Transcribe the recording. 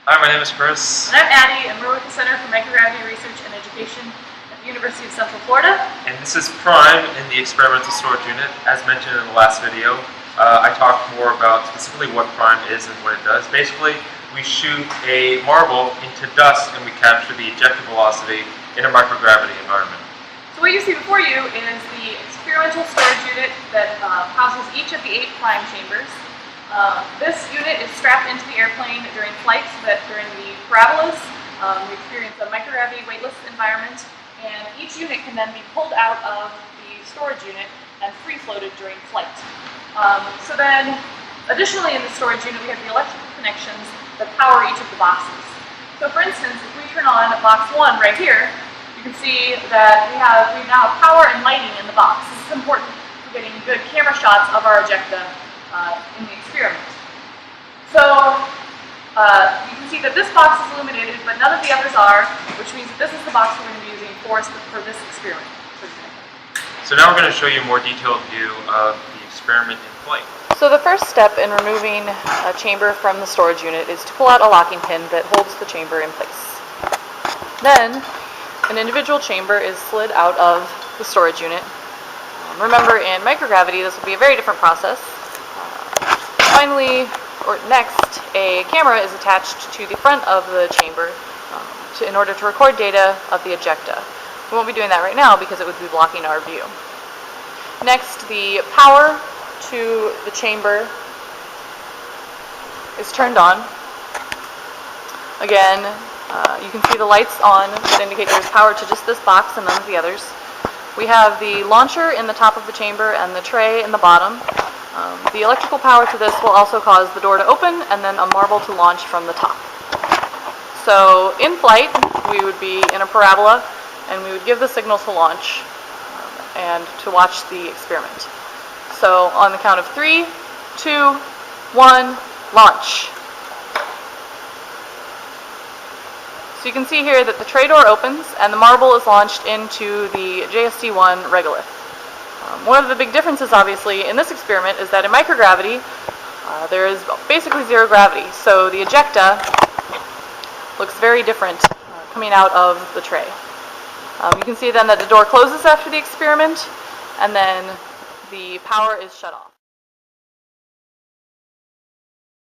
Hi, my name is Chris. And I'm Addie, and we're with the Center for Microgravity Research and Education at the University of Central Florida. And this is Prime in the experimental storage unit. As mentioned in the last video, I talked more about specifically what Prime is and what it does. Basically, we shoot a marble into dust and we capture the ejected velocity in a microgravity environment. So what you see before you is the experimental storage unit that houses each of the 8 Prime chambers. This unit is strapped into the airplane during flight so that during the parabolas we experience a microgravity weightless environment, and each unit can then be pulled out of the storage unit and free floated during flight. So then additionally in the storage unit we have the electrical connections that power each of the boxes. So for instance, if we turn on box 1 right here, you can see that we now have power and lighting in the box. This is important for getting good camera shots of our ejecta in the experiment. So you can see that this box is illuminated, but none of the others are, which means that this is the box we're going to be using for this experiment, for example. So now we're going to show you a more detailed view of the experiment in flight. So the first step in removing a chamber from the storage unit is to pull out a locking pin that holds the chamber in place. Then an individual chamber is slid out of the storage unit. Remember, in microgravity this will be a very different process. Finally, or next, a camera is attached to the front of the chamber in order to record data of the ejecta. We won't be doing that right now because it would be blocking our view. Next, the power to the chamber is turned on. Again, you can see the lights on that indicate there's power to just this box and none of the others. We have the launcher in the top of the chamber and the tray in the bottom. The electrical power to this will also cause the door to open and then a marble to launch from the top. So in flight, we would be in a parabola and we would give the signal to launch and to watch the experiment. So on the count of 3, 2, 1, launch. So you can see here that the tray door opens and the marble is launched into the JST-1 regolith. One of the big differences, obviously, in this experiment is that in microgravity, there is basically zero gravity. So the ejecta looks very different coming out of the tray. You can see then that the door closes after the experiment, and then the power is shut off.